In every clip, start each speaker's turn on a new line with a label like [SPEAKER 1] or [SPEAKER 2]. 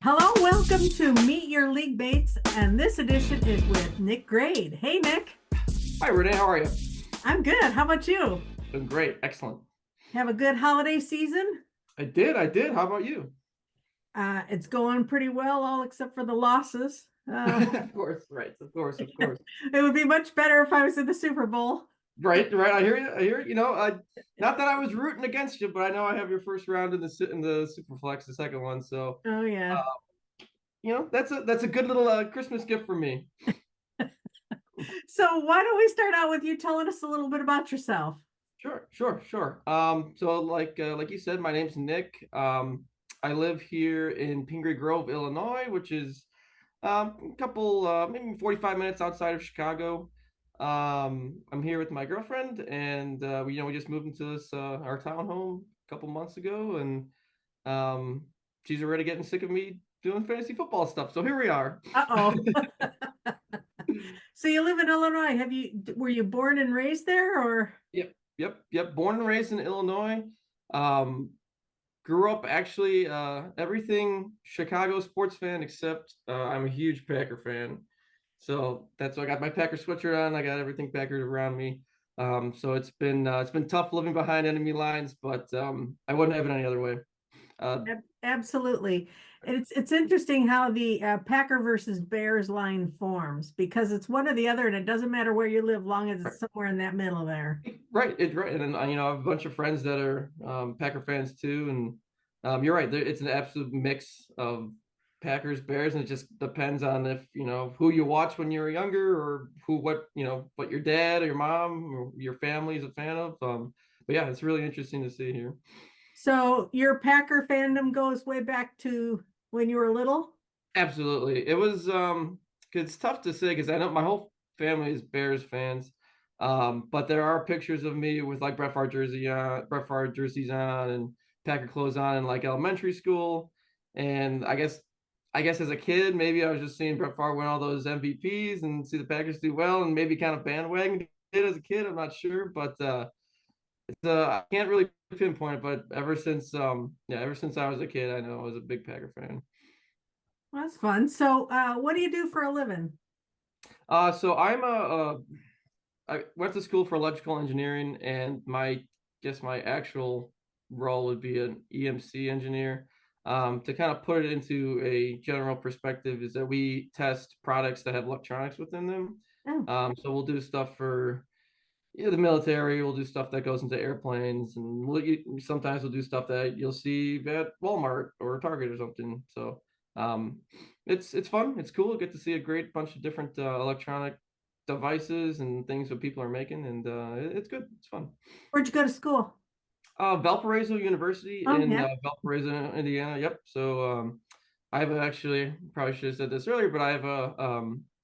[SPEAKER 1] Hello, welcome to Meet Your Leaguemates, and this edition is with Nick Grade. Hey, Nick.
[SPEAKER 2] Hi, Rene. How are you?
[SPEAKER 1] I'm good. How about you?
[SPEAKER 2] Doing great. Excellent.
[SPEAKER 1] Have a good holiday season?
[SPEAKER 2] I did. I did. How about you?
[SPEAKER 1] It's going pretty well, all except for the losses.
[SPEAKER 2] Of course. Right. Of course. Of course.
[SPEAKER 1] It would be much better if I was in the Super Bowl.
[SPEAKER 2] Right. Right. I hear you. I hear you. Not that I was rooting against you, but I know I have your first round in the Superflex, the second one. So,
[SPEAKER 1] Oh, yeah.
[SPEAKER 2] uh, that's a good little Christmas gift for me.
[SPEAKER 1] So, why don't we start out with you telling us a little bit about yourself?
[SPEAKER 2] Sure. Sure. Sure. So like you said, my name's Nick. I live here in Pingree Grove, Illinois, which is a couple, maybe 45 minutes outside of Chicago. I'm here with my girlfriend, and we just moved into this our townhome a couple months ago, and um, she's already getting sick of me doing fantasy football stuff. So here we are.
[SPEAKER 1] Uh-oh. So you live in Illinois. Were you born and raised there or?
[SPEAKER 2] Yep, yep, yep. Born and raised in Illinois. Um, Grew up actually everything Chicago sports fan except I'm a huge Packer fan. So that's why I got my Packer sweatshirt on. I got everything Packers around me. So it's been tough living behind enemy lines, but I wouldn't have it any other way. Uh,
[SPEAKER 1] Absolutely. It's interesting how the Packer versus Bears line forms because it's one or the other, and it doesn't matter where you live, long as it's somewhere in that middle there.
[SPEAKER 2] right, it's right, and then I have a bunch of friends that are Packer fans too, and you're right. It's an absolute mix of Packers, Bears, and it just depends on if who you watch when you were younger, or what your dad or your mom or your family is a fan of. But yeah, it's really interesting to see here.
[SPEAKER 1] So your Packer fandom goes way back to when you were little?
[SPEAKER 2] Absolutely. It was 'cause it's tough to say because I know my whole family is Bears fans. But there are pictures of me with like Brett Favre jerseys on and Packer clothes on in like elementary school. And I guess as a kid, maybe I was just seeing Brett Favre win all those MVPs and see the Packers do well and maybe kind of bandwagon it as a kid. I'm not sure, but I can't really pinpoint it. But ever since I was a kid, I know I was a big Packer fan.
[SPEAKER 1] That's fun. So what do you do for a living?
[SPEAKER 2] So I went to school for electrical engineering, and my actual role would be an EMC engineer. To kind of put it into a general perspective, is that we test products that have electronics within them.
[SPEAKER 1] Oh,
[SPEAKER 2] So we'll do stuff for the military. We'll do stuff that goes into airplanes, and sometimes we'll do stuff that you'll see at Walmart or Target or something. So um, it's fun. It's cool. Get to see a great bunch of different electronic devices and things that people are making, and it's good. It's fun.
[SPEAKER 1] where'd you go to school?
[SPEAKER 2] Valparaiso University
[SPEAKER 1] Oh,
[SPEAKER 2] in
[SPEAKER 1] yeah.
[SPEAKER 2] Valparaiso, Indiana. Yep. So I have actually probably should have said this earlier, but I have a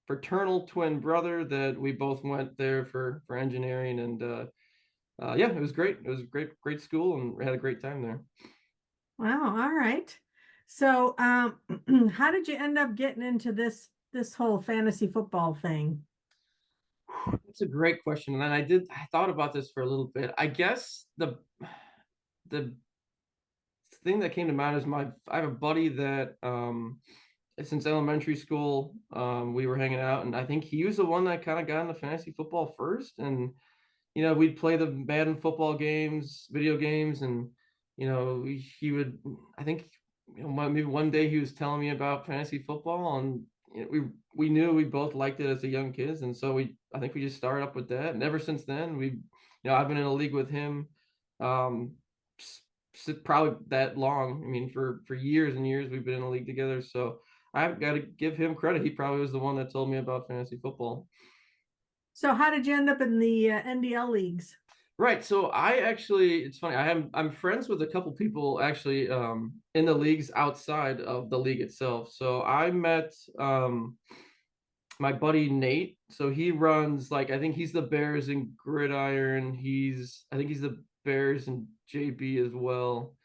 [SPEAKER 2] fraternal twin brother that we both went there for engineering, and yeah, it was great. It was a great school, and we had a great time there.
[SPEAKER 1] Wow. All right. So how did you end up getting into this whole fantasy football thing?
[SPEAKER 2] That's a great question, and I thought about this for a little bit. I guess the thing that came to mind is I have a buddy that since elementary school, we were hanging out, and I think he was the one that kind of got into fantasy football first. And we'd play the Madden football games, video games, and he would. I think maybe one day he was telling me about fantasy football, and we knew we both liked it as a young kids, and so I think we just started up with that, and ever since then I've been in a league with him. Um, Probably that long. I mean, for years and years we've been in a league together. So I've got to give him credit. He probably was the one that told me about fantasy football.
[SPEAKER 1] So how did you end up in the NDL leagues?
[SPEAKER 2] Right. So it's funny. I'm friends with a couple people actually in the leagues outside of the league itself. So I met my buddy Nate. So he runs like I think he's the Bears and Gridiron. I think he's the Bears and JB as well.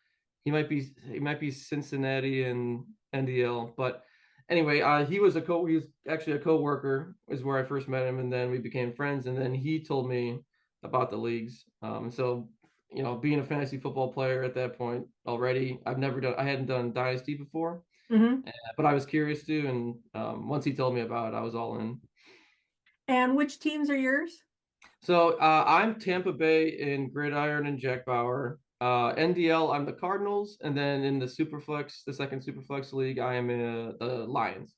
[SPEAKER 2] He might be Cincinnati and NDL, but anyway, he was actually a coworker is where I first met him, and then we became friends, and then he told me about the leagues. So being a fantasy football player at that point already. I hadn't done Dynasty before,
[SPEAKER 1] Hmm.
[SPEAKER 2] but I was curious to, and once he told me about it, I was all in.
[SPEAKER 1] And which teams are yours?
[SPEAKER 2] So I'm Tampa Bay in Gridiron and Jack Bauer. NDL, I'm the Cardinals, and then in the Superflex, the second Superflex league, I am in the Lions.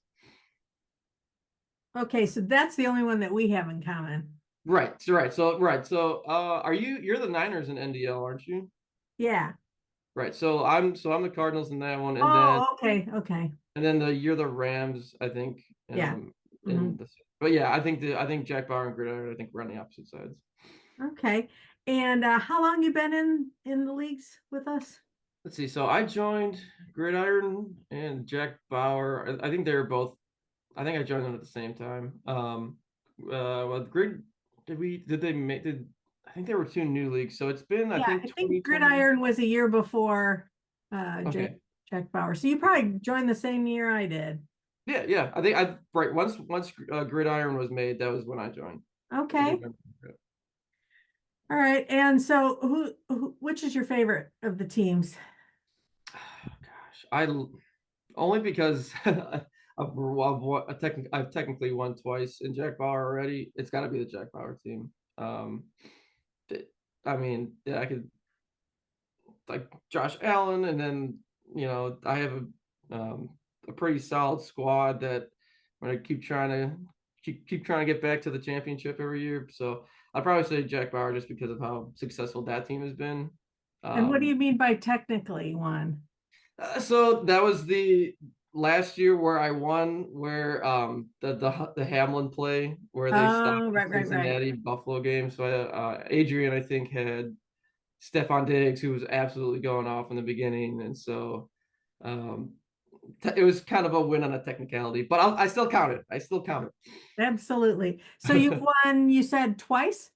[SPEAKER 1] Okay, so that's the only one that we have in common.
[SPEAKER 2] Right, right. So you're the Niners in NDL, aren't you?
[SPEAKER 1] Yeah.
[SPEAKER 2] Right. So I'm the Cardinals in that one, and then
[SPEAKER 1] Oh, okay, okay.
[SPEAKER 2] you're the Rams, I think.
[SPEAKER 1] Yeah.
[SPEAKER 2] In
[SPEAKER 1] Hmm.
[SPEAKER 2] the But yeah, I think Jack Bauer and Gridiron, I think we're on the opposite sides.
[SPEAKER 1] Okay. And how long you been in the leagues with us?
[SPEAKER 2] Let's see. So I joined Gridiron and Jack Bauer. I think they were both. I think I joined them at the same time. Well, Grid did they make did I think there were two new leagues. So it's been I
[SPEAKER 1] Yeah,
[SPEAKER 2] think
[SPEAKER 1] I think
[SPEAKER 2] 2020.
[SPEAKER 1] Gridiron was a year before
[SPEAKER 2] Okay.
[SPEAKER 1] Jack Bauer. So you probably joined the same year I did.
[SPEAKER 2] Yeah, yeah. I think I right once Gridiron was made, that was when I joined. I do
[SPEAKER 1] Okay.
[SPEAKER 2] remember that.
[SPEAKER 1] All right. And so which is your favorite of the teams?
[SPEAKER 2] Gosh, only because I've technically won twice in Jack Bauer already. It's got to be the Jack Bauer team. Um, I mean, yeah, I could like Josh Allen, and then I have a pretty solid squad that I'm gonna keep trying to get back to the championship every year. So I'd probably say Jack Bauer just because of how successful that team has been.
[SPEAKER 1] And what do you
[SPEAKER 2] Um,
[SPEAKER 1] mean by technically one?
[SPEAKER 2] so that was the last year where I won, where the Hamlin play where they stopped
[SPEAKER 1] Oh,
[SPEAKER 2] the
[SPEAKER 1] right, right, right.
[SPEAKER 2] Cincinnati Buffalo game. So Adrian, I think, had Stephon Diggs, who was absolutely going off in the beginning, and so um, it was kind of a win on a technicality, but I still count it. I still count
[SPEAKER 1] Absolutely. So you've
[SPEAKER 2] it.
[SPEAKER 1] won, you said twice?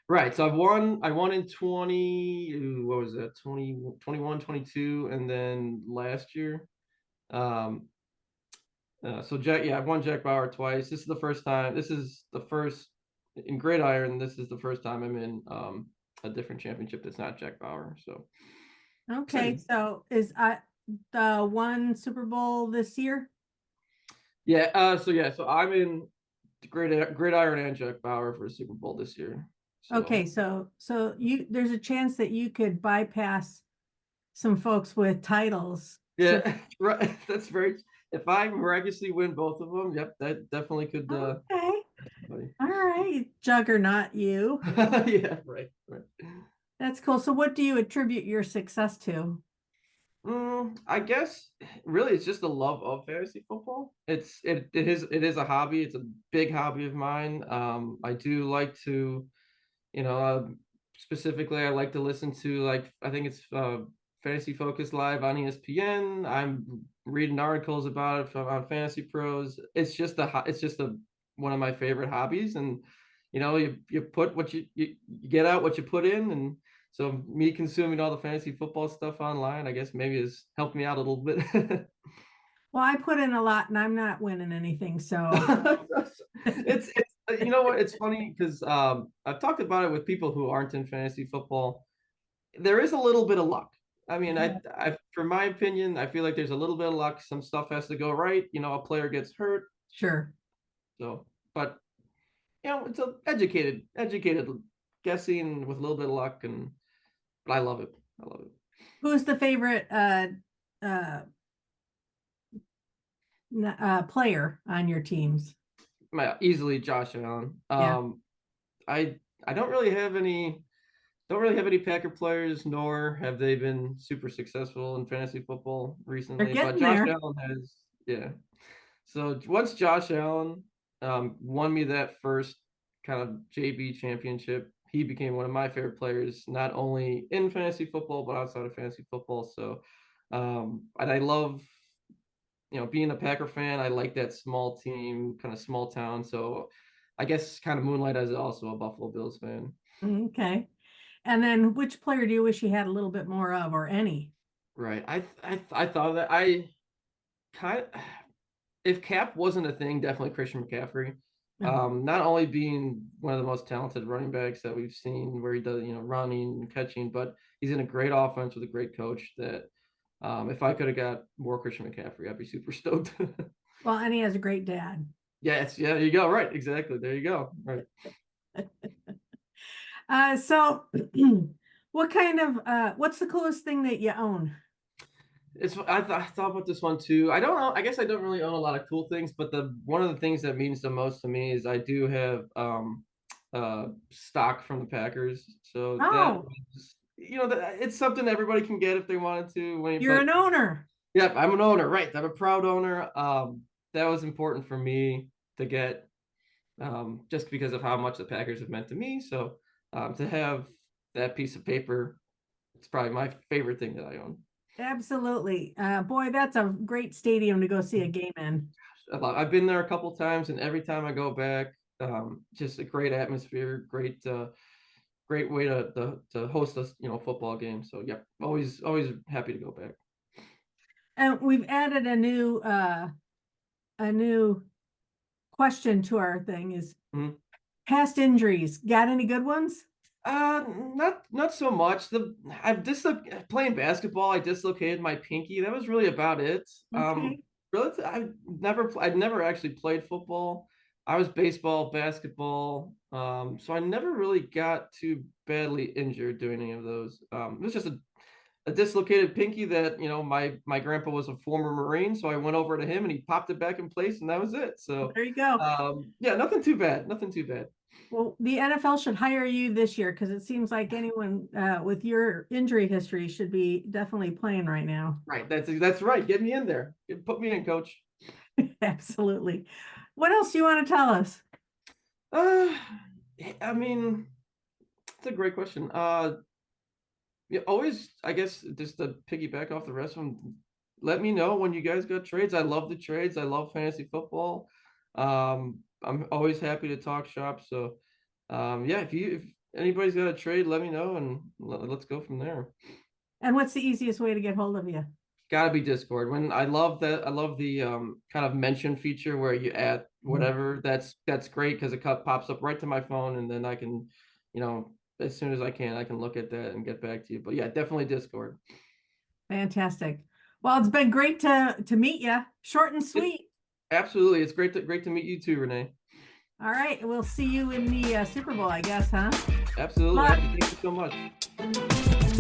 [SPEAKER 2] Right. So I won in what was that? 2021, 22, and then last year. Um, I've won Jack Bauer twice. This is the first time. This is the first in Gridiron. This is the first time I'm in a different championship that's not Jack Bauer. So
[SPEAKER 1] Okay,
[SPEAKER 2] excited.
[SPEAKER 1] so is the one Super Bowl this year?
[SPEAKER 2] Yeah. So I'm in Gridiron and Jack Bauer for Super Bowl this year. So
[SPEAKER 1] Okay, so you there's a chance that you could bypass some folks with titles. So
[SPEAKER 2] yeah, right. That's very. If I miraculously win both of them, yep, that definitely could.
[SPEAKER 1] okay,
[SPEAKER 2] Buddy.
[SPEAKER 1] all right, Juggernaut, you.
[SPEAKER 2] Yeah, right, right.
[SPEAKER 1] That's cool. So what do you attribute your success to?
[SPEAKER 2] I guess really it's just the love of fantasy football. It is a hobby. It's a big hobby of mine. I do like to, you know, specifically I like to listen to like I think it's Fantasy Focus Live on ESPN. I'm reading articles about it on Fantasy Pros. It's just a one of my favorite hobbies, and you put you get out what you put in, and so me consuming all the fantasy football stuff online, I guess maybe has helped me out a little bit.
[SPEAKER 1] Well, I put in a lot and I'm not winning anything, so
[SPEAKER 2] It's you know what, it's funny because I've talked about it with people who aren't in fantasy football. There is a little bit of luck. I mean, from my opinion, I feel like there's a little bit of luck. Some stuff has to go right. A player gets hurt.
[SPEAKER 1] sure.
[SPEAKER 2] So, but it's a educated guessing with a little bit of luck, and but I love it. I love it.
[SPEAKER 1] Who's the favorite uh player on your teams?
[SPEAKER 2] Easily Josh Allen.
[SPEAKER 1] Yeah.
[SPEAKER 2] I I don't really have any Packer players, nor have they been super successful in fantasy football
[SPEAKER 1] They're
[SPEAKER 2] recently. But
[SPEAKER 1] getting
[SPEAKER 2] Josh
[SPEAKER 1] there.
[SPEAKER 2] Allen has, yeah. So once Josh Allen won me that first kind of JB championship, he became one of my favorite players, not only in fantasy football but outside of fantasy football. So, and I love, being a Packer fan. I like that small team, kind of small town. So, I guess kind of moonlight as also a Buffalo Bills fan.
[SPEAKER 1] Okay. And then which player do you wish you had a little bit more of or any?
[SPEAKER 2] Right. I thought that I kind of, if Cap wasn't a thing, definitely Christian McCaffrey. Not only being one of the most talented running backs that we've seen, where he does, running and catching, but he's in a great offense with a great coach. That if I could have got more Christian McCaffrey, I'd be super stoked.
[SPEAKER 1] Well, and he has a great dad.
[SPEAKER 2] Yeah, there you go. Right, exactly. There you go. Right.
[SPEAKER 1] So what kind of what's the coolest thing that you own?
[SPEAKER 2] I thought about this one too. I don't know. I guess I don't really own a lot of cool things, but the one of the things that means the most to me is I do have stock from the Packers. So that
[SPEAKER 1] Oh,
[SPEAKER 2] was, it's something everybody can get if they wanted to.
[SPEAKER 1] you're
[SPEAKER 2] But
[SPEAKER 1] an owner.
[SPEAKER 2] yeah, I'm an owner, right? I'm a proud owner. That was important for me to get, just because of how much the Packers have meant to me. So to have that piece of paper, it's probably my favorite thing that I own.
[SPEAKER 1] Absolutely. Boy, that's a great stadium to go see a game in.
[SPEAKER 2] I've been there a couple times, and every time I go back, just a great atmosphere, great way to host a football game. So yeah, always happy to go back.
[SPEAKER 1] And we've added a new question to our thing is
[SPEAKER 2] Mhm.
[SPEAKER 1] past injuries. Got any good ones?
[SPEAKER 2] Not so much. I've playing basketball. I dislocated my pinky. That was really about it.
[SPEAKER 1] Okay.
[SPEAKER 2] Really, I'd never actually played football. I was baseball, basketball. So I never really got too badly injured doing any of those. It was just a dislocated pinky that my grandpa was a former Marine, so I went over to him and he popped it back in place, and that was it. So
[SPEAKER 1] There you go.
[SPEAKER 2] yeah, nothing too bad. Nothing too bad.
[SPEAKER 1] Well, the NFL should hire you this year because it seems like anyone with your injury history should be definitely playing right now.
[SPEAKER 2] Right. That's right. Get me in there. Put me in, coach.
[SPEAKER 1] Absolutely. What else do you want to tell us?
[SPEAKER 2] Uh, I mean, it's a great question. Yeah, always, I guess, just to piggyback off the rest of them, let me know when you guys got trades. I love the trades. I love fantasy football. I'm always happy to talk shop. So, yeah, if anybody's got a trade, let me know and let's go from there.
[SPEAKER 1] And what's the easiest way to get hold of you?
[SPEAKER 2] Gotta be Discord. When I love that, I love the kind of mention feature where you add whatever. That's great because it pops up right to my phone, and then I can, as soon as I can, I can look at that and get back to you. But yeah, definitely Discord.
[SPEAKER 1] Fantastic. Well, it's been great to meet you. Short and
[SPEAKER 2] It,
[SPEAKER 1] sweet.
[SPEAKER 2] absolutely, it's great to meet you too, Renee.
[SPEAKER 1] All right, we'll see you in the Super Bowl, I guess, huh?
[SPEAKER 2] Absolutely,
[SPEAKER 1] Bye.
[SPEAKER 2] thank you so much.